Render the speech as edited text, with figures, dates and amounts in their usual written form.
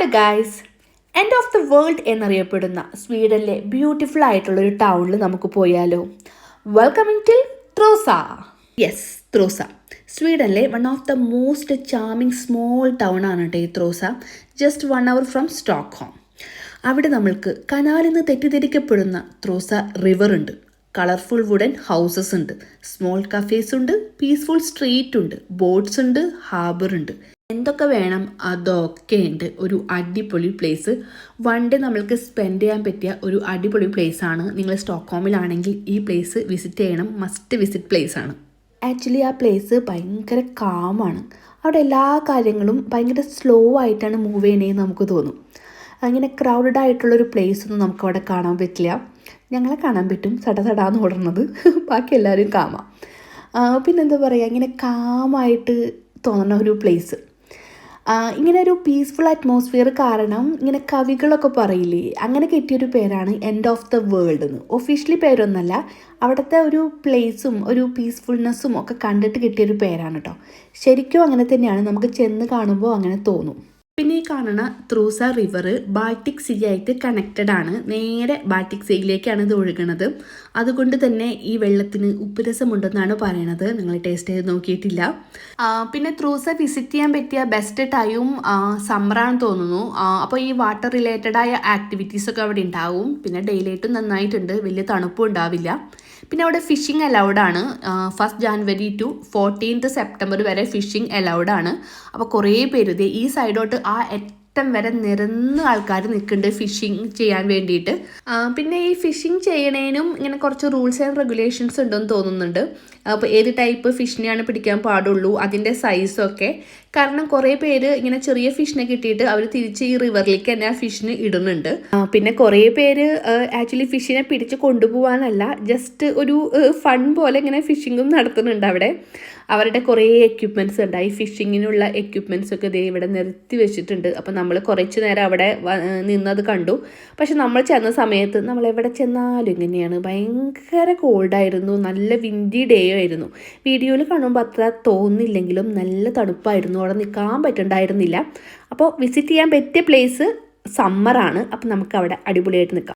Hello guys, end of the world എന്നറിയപ്പെടുന്ന സ്വീഡനിലെ beautiful ആയിട്ടുള്ളൊരു ടൗണിൽ നമുക്ക് പോയാലോ? Welcoming to Trosa. Yes, Trosa സ്വീഡനിലെ one of the most charming small town ആണ് കേട്ടോ ഈ Trosa. Just 1 hour from Stockholm. അവിടെ നമ്മൾക്ക് കനാലിൽ നിന്ന് തെറ്റിദ്ധരിക്കപ്പെടുന്ന ത്രോസ റിവർ ഉണ്ട്, കളർഫുൾ വുഡൻ ഹൗസസ് ഉണ്ട്, സ്മോൾ കഫേസ് ഉണ്ട്, പീസ്ഫുൾ സ്ട്രീറ്റ് ഉണ്ട്, ബോട്ട്സ് ഉണ്ട്, ഹാർബർ ഉണ്ട്. എന്തൊക്കെ വേണം അതൊക്കെ ഉണ്ട്. ഒരു അടിപൊളി പ്ലേസ്, വൺ ഡേ നമ്മൾക്ക് സ്പെൻഡ് ചെയ്യാൻ പറ്റിയ ഒരു അടിപൊളി പ്ലേസ് ആണ്. നിങ്ങൾ സ്റ്റോക്ക്ഹോമിലാണെങ്കിൽ ഈ പ്ലേസ് വിസിറ്റ് ചെയ്യണം, മസ്റ്റ് വിസിറ്റ് പ്ലേസ് ആണ്. ആക്ച്വലി ആ പ്ലേസ് ഭയങ്കര കാമാണ്. അവിടെ എല്ലാ കാര്യങ്ങളും ഭയങ്കര സ്ലോ ആയിട്ടാണ് മൂവ് ചെയ്യണേന്ന് നമുക്ക് തോന്നും. അങ്ങനെ ക്രൗഡഡ് ആയിട്ടുള്ളൊരു പ്ലേസ് ഒന്നും നമുക്ക് അവിടെ കാണാൻ പറ്റില്ല. ഞങ്ങളെ കാണാൻ പറ്റും, സടസടാന്ന് ഓടുന്നത്, ബാക്കി എല്ലാവരും കാമാം. പിന്നെന്താ പറയുക, ഇങ്ങനെ കാമായിട്ട് തോന്നുന്ന ഒരു പ്ലേസ്. ഇങ്ങനെ ഒരു പീസ്ഫുൾ അറ്റ്മോസ്ഫിയർ കാരണം ഇങ്ങനെ കവികളൊക്കെ പറയില്ലേ, അങ്ങനെ കിട്ടിയൊരു പേരാണ് എൻഡ് ഓഫ് ദ വേൾഡ് എന്ന്. ഒഫീഷ്യലി പേരൊന്നല്ല, അവിടുത്തെ ഒരു പ്ലേസും ഒരു പീസ്ഫുൾനെസ്സും ഒക്കെ കണ്ടിട്ട് കിട്ടിയൊരു പേരാണ് കേട്ടോ. ശരിക്കും അങ്ങനെ തന്നെയാണ്, നമുക്ക് ചെന്ന് കാണുമ്പോൾ അങ്ങനെ തോന്നും. പിന്നെ ഈ കാണുന്ന ത്രൂസ റിവർ ബാൾട്ടിക് സീ ആയിട്ട് കണക്റ്റഡ് ആണ്. നേരെ ബാൾട്ടിക് സീയിലേക്കാണ് ഇത് ഒഴുകുന്നത്. അതുകൊണ്ട് തന്നെ ഈ വെള്ളത്തിന് ഉപ്പുരസമുണ്ടെന്നാണ് പറയണത്. നിങ്ങൾ ടേസ്റ്റ് ചെയ്ത് നോക്കിയിട്ടില്ല. പിന്നെ ത്രൂസ വിസിറ്റ് ചെയ്യാൻ പറ്റിയ ബെസ്റ്റ് ടൈം സമ്മറാണെന്ന് തോന്നുന്നു. അപ്പോൾ ഈ വാട്ടർ റിലേറ്റഡ് ആയ ആക്ടിവിറ്റീസൊക്കെ അവിടെ ഉണ്ടാവും. പിന്നെ ഡെയിലായിട്ടും നന്നായിട്ടുണ്ട്, വലിയ തണുപ്പും ഉണ്ടാവില്ല. പിന്നെ അവിടെ ഫിഷിംഗ് അലൗഡ് ആണ്. 1st January to 14th September വരെ ഫിഷിംഗ് അലൗഡ് ആണ്. അപ്പോൾ കുറേ പേര് ഈ സൈഡോട്ട് ആ അറ്റം വരെ നിരന്ന് ആൾക്കാർ നിൽക്കുന്നുണ്ട് ഫിഷിംഗ് ചെയ്യാൻ വേണ്ടിയിട്ട്. പിന്നെ ഈ ഫിഷിംഗ് ചെയ്യണേനും ഇങ്ങനെ കുറച്ച് റൂൾസ് ആൻഡ് റെഗുലേഷൻസ് ഉണ്ടെന്ന് തോന്നുന്നുണ്ട്. അപ്പോൾ ഏത് ടൈപ്പ് ഫിഷിനെയാണ് പിടിക്കാൻ പാടുള്ളൂ, അതിൻ്റെ സൈസൊക്കെ. കാരണം കുറേ പേര് ഇങ്ങനെ ചെറിയ ഫിഷിനെ കിട്ടിയിട്ട് അവർ തിരിച്ച് ഈ റിവറിലേക്ക് തന്നെ ആ ഫിഷിന് ഇടുന്നുണ്ട്. പിന്നെ കുറേ പേര് ആക്ച്വലി ഫിഷിനെ പിടിച്ച് കൊണ്ടുപോകാനല്ല, ജസ്റ്റ് ഒരു ഫൺ പോലെ ഇങ്ങനെ ഫിഷിങ്ങും നടത്തുന്നുണ്ട് അവിടെ. അവരുടെ കുറേ എക്യുപ്മെൻറ്റ്സ് ഉണ്ട്. ഈ ഫിഷിങ്ങിനുള്ള എക്യുപ്മെൻറ്റ്സ് ഒക്കെ ദേ ഇവിടെ നിരത്തി വെച്ചിട്ടുണ്ട്. അപ്പോൾ നമ്മൾ കുറച്ച് നേരം അവിടെ നിന്നത് കണ്ടു. പക്ഷെ നമ്മൾ ചെന്ന സമയത്ത് നമ്മൾ എവിടെ ചെന്നാലും ഇങ്ങനെയാണ്, ഭയങ്കര കോൾഡായിരുന്നു, നല്ല വിൻഡി ഡേ ആയിരുന്നു. വീഡിയോയിൽ കാണുമ്പോൾ അത്ര തോന്നില്ലെങ്കിലും നല്ല തണുപ്പായിരുന്നു, അവിടെ നിൽക്കാൻ പറ്റുന്നുണ്ടായിരുന്നില്ല. അപ്പോൾ വിസിറ്റ് ചെയ്യാൻ പറ്റിയ പ്ലേസ് സമ്മറാണ്. അപ്പോൾ നമുക്ക് അവിടെ അടിപൊളിയായിട്ട് നിൽക്കാം.